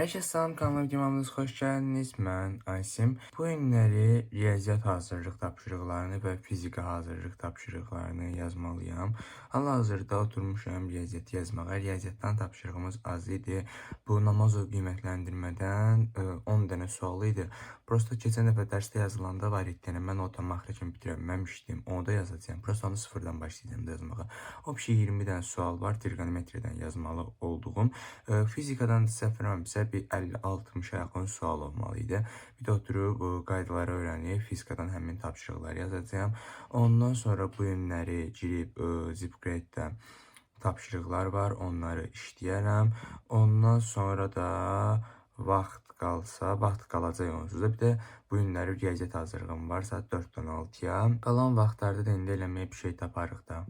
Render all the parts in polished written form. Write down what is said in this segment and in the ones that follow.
Herkese salam, kanalıma videomuz xoş gəldiniz. Mən Aysim. Bu günləri riyaziyyat hazırlıq tapşırıqlarını və fizika hazırlıq tapşırıqlarını yazmalıyam. Hal-hazırda oturmuşam riyaziyyatı yazmağa. Riyaziyyatdan tapşırığımız az idi. Bu Namazov qiymətləndirmədən 10 dənə sual idi. Prosta keçən dəfə dərsdə yazılanda var idi. Mən o tam axıra kimi bitirəməmişdim. Onu da yazacağam. Prosta onu sıfırdan başlayacağım da yazmağa. O bir şey 20 dənə sual var. Trigonometriyədən yazmalı olduğum. Fizikadan səhv eləmirəmsə bir 50-60'a yaxın sual olmalı idi. Bir də oturub bu qaydaları öyrənib fizikadan həmin tapşırıqları yazacağam. Ondan sonra bu günləri girib Zipgrade'də tapşırıqlar var. Onları işləyərəm. Ondan sonra da vaxt qalacaq onsuz da. Bir də bu günləri riyaziyyat hazırlığım var. Saat 4-dən 6-ya. Qalan vaxtlarda da indi eləməyə bir şey taparıq da.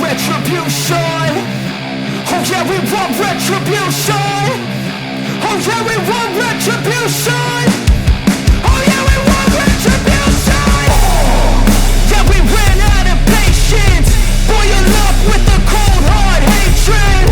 Retribution. Oh yeah, we want retribution. Oh yeah, we want retribution. Oh yeah, we want retribution. Yeah, we ran out of patience. Boil up with a cold hard hatred.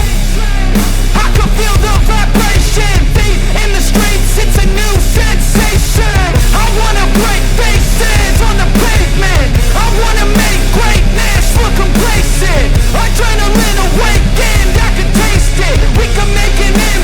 I can feel the vibration. Feet in the streets, it's a new sensation. I wanna break faces on the pavement. I wanna make greatness look complacent. Adrenaline awakened, I can taste it. We can make an impact.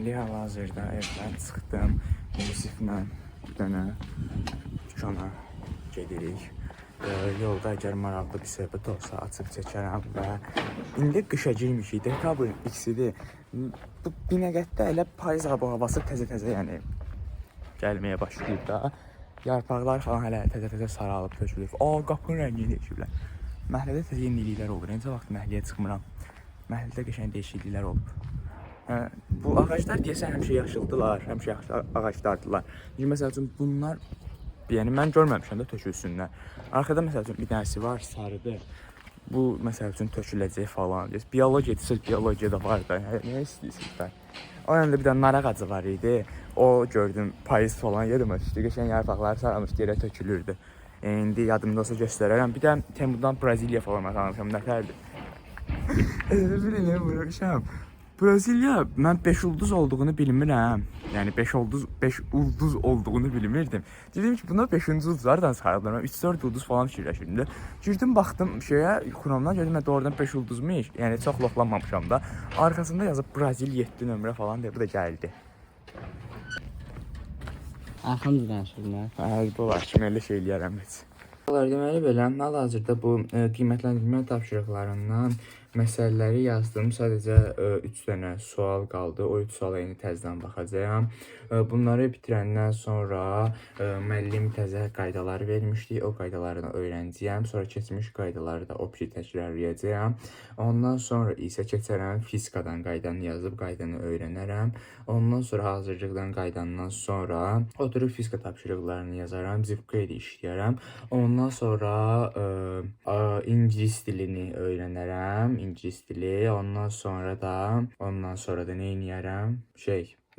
Deməli, hal-hazırda evdən çıxdım. Yusiflə bir dənə dükana gedirik. Yolda əgər maraqlı bir söhbət olsa açıb çəkərəm və indi qışa girmişik. Dekabrın ikisidir. Bu Binəqəddə elə payız havası təzə-təzə yəni gəlməyə başlayıb da. Yarpaqlar falan hələ təzə-təzə saralıb tökülüb. Qapının rəngini dəyişiblər. Məhəllədə təzə yeniliklər olur. Necə vaxt məhəlləyə çıxmıram. Məhəllədə qəşəng dəyişikliklər olub. Bu ağaclar deyəsən həmişə yaşıldılar, həmişə yaşlı ağaclardılar. Məsəl üçün bunlar, yəni mən görməmişəm də tökülsünlər. Arxada məsəl üçün bir dənəsi var, sarıdır. Bu məsəl üçün töküləcək falan. Biologiya deyirsiniz, biologiya da var da. Nə istəyirsiniz də? O yanında bir dənə nar ağacı var idi. O gördüm, payız falan yedim düşdü. Qəşəng yarpaqlar saralmış, yerə tökülürdü. İndi yadımda olsa göstərərəm. Bir də Temudan Braziliya forması almışam, nətərdir? Bilin, vuruşam. Braziliya, mən 5 ulduz olduğunu bilmirəm. Yəni 5 ulduz olduğunu bilmirdim. Dedim ki, buna 5-ci ulduzlardan sayılır. Mən 3-4 ulduz falan fikirləşirdim. Girdim, baxdım şeyə, Chrome'dan gördüm, doğrudan 5 ulduzmuş. Yəni çox loxlanmamışam da. Arkasında yazıb Brazil 7 nömrə falan deyə bu da gəldi. Arxamızdan sürünər. Bu var, kimi elə şey eləyərəm heç. Deməli belə, hal-hazırda bu qiymətləndirmə tapşırıqlarından məsələləri yazdım. Sadəcə 3 dənə sual qaldı. O 3 suala yeni təzədən baxacağam. Bunları bitirəndən sonra müəllim təzə qaydaları vermişdi. O qaydaları da öyrənəcəyəm. Sonra keçmiş qaydaları da optik təkrarlayacağam. Ondan sonra isə keçərəm fizikadan qaydanı yazıb qaydanı öyrənərəm. Ondan sonra hazırlıqdan qaydandan sonra oturub fizika tapşırıqlarını yazaram. Zip-qeydi işləyərəm. Ondan sonra ingilis dilini öyrənərəm. İngilis dili. Ondan sonra da nə edərəm?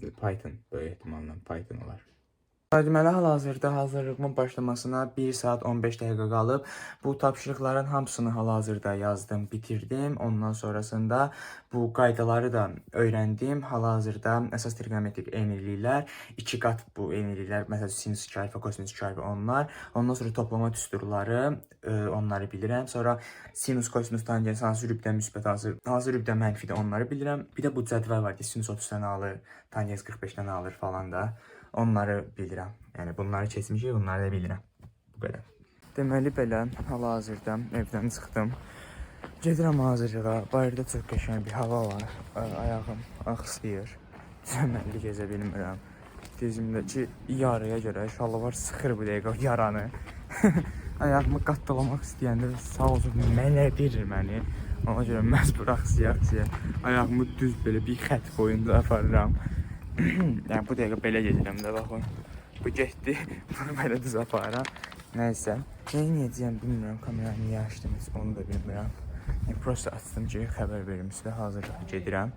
Python, böyük ehtimalla Python olar. Deməli, hal-hazırda hazırlığımın başlamasına 1 saat 15 dəqiqə qalıb. Bu tapşırıqların hamısını hal-hazırda yazdım, bitirdim. Ondan sonrasında bu qaydaları da öyrəndim. Hal-hazırda əsas trigonometrik eyniliklər, 2 qat bu eyniliklər, məsələn sinus 2 alfa, kosinus 2 alfa onlar. Ondan sonra toplama düsturları, onları bilirəm. Sonra sinus, kosinus, tangens, hansı rübdə müsbət, hansı rübdə mənfidə onları bilirəm. Bir də bu cədvəl var ki, sinus 30-dan alır, tangens 45-dən alır falan da. Onları bilirəm. Yəni bunları keçmişik, bunları da bilirəm. Bu qədər. Deməli belə, hal-hazırda evdən çıxdım. Gedirəm hazırlığa. Bayırda çox qəşəng bir hava var. Ayağım axsıyır. Cəməlli gezə bilmirəm. Dizimdəki yarıya görə şalvar sıxır bu dəqiqə yaranı. Ayağımı qatlalamaq istəyəndə sağ olsun mələdir məni. Ona görə məcbur axsiya. Ayağımı düz belə bir xət boyunca aparıram. Yəni bu dəqiqə belə gedirəm də, baxın. Bu getdi, bunu belə düz aparam. Nəysə, nə edəcəyəm bilmirəm, kameranı niyə açdım, onu da bilmirəm. Prosta açdım ki, xəbər verim sizə, hazırlığa gedirəm.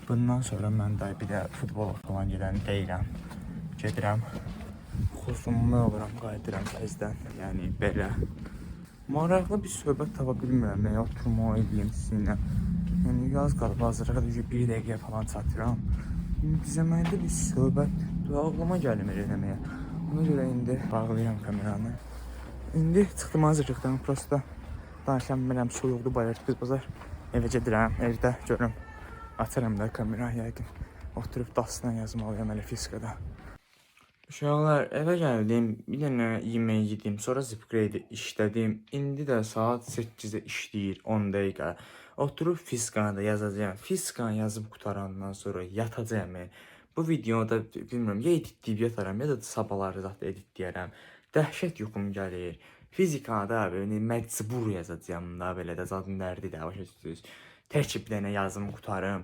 Bundan sonra mən də bir də futbol falan gedən deyirəm. Gedirəm, xusumlu oluram, qayıdıram təzdən, yəni belə. Maraqlı bir söhbət tapa bilmirəm, yəni oturma edeyim sizinlə. Yəni yaz qalıb, hazırlığa da 1 dəqiqə falan çatıram. Bizəməyində bir söhbət ağlıma gəlmir eləməyə. Ona görə indi bağlayıram kameranı. İndi çıxdım hazırlıqdan, prosta danışa bilmirəm, soyuqdu bayaq biz-bazar. Evə gedirəm, evdə görürəm. Açaram da kamerayı yəqin. Oturub dastan yazmalıyam hələ fizikada. Uşaqlar, evə gəldim, bir dənə yemək yedim, sonra zip-qeydi işlədim. İndi də saat 8-də işləyir, 10 dəqiqə. Oturub fizikanı da yazacağım. Fizikanı yazıb qutarandan sonra yatacağım. Bu videoda bilmirəm, ya editləyib yataram, ya da sabahları zaten editləyərəm. Dəhşət yuxum gəlir. Fizikanı da məcbur yazacağım da, belə də zaten dərdi də, başa düşürsünüz. Tək bir dənə yazım qutarım.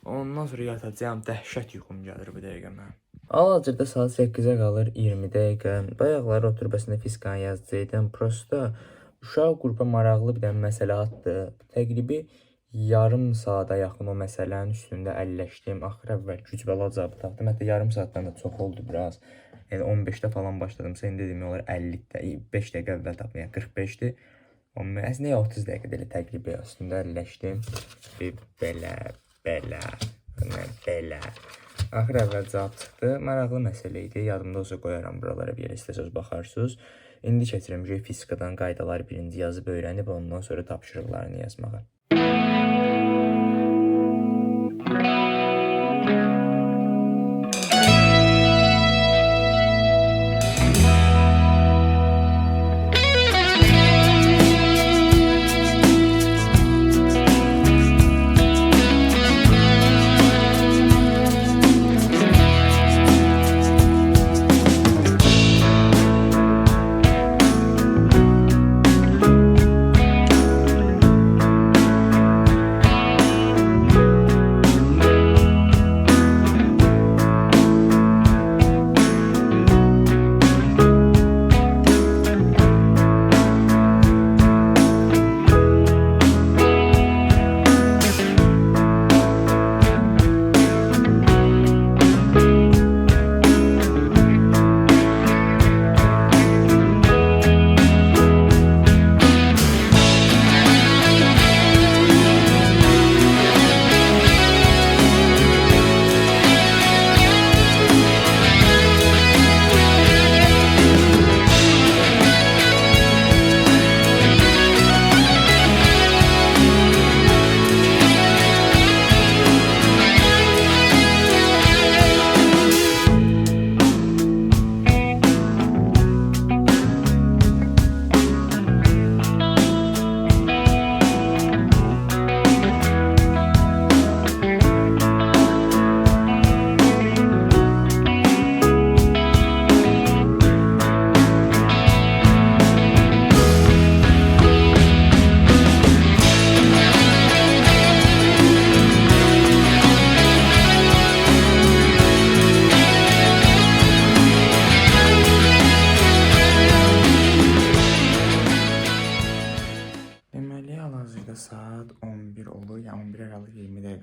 Ondan sonra yatacağım, dəhşət yuxum gəlir bu dəqiqə mən. Hal-hazırda saat 8-ə qalır 20 dəqiqə. Bayaqları oturub əslində fizikanı yazacaqdım. Prosta uşaq qrupa maraqlı bir dənə məsələ atdı. Təqribi yarım saata yaxın o məsələnin üstündə əlləşdim. Axır əvvəl güc bəla cavabı tapdım. Hətta yarım saatdan da çox oldu biraz. Yəni 15-də falan başladımsa indi demək olar 50-də, 5 dəqiqə əvvəl tapdım. Yəni 45-dir. Əslində 30 dəqiqədə elə təqribi üstündə əlləşdim. Belə. Axır əvvəl cavab çıxdı. Maraqlı məsələ idi. Yadımda olsa qoyaram buralara bir yerə istəsəz baxarsınız. İndi keçirəm fizikadan qaydaları birinci yazıb öyrənib ondan sonra tapşırıqlarını yazmağa.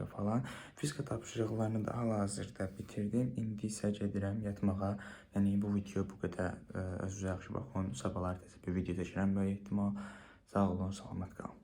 tapşırığı falan. Fizika tapşırıqlarını da hal-hazırda bitirdim. İndi isə gedirəm yatmağa. Yəni bu video bu qədər. Özünüzə yaxşı baxın. Sabahlar təzə bir video çəkirəm böyük ehtimal. Sağ olun, salamat qalın.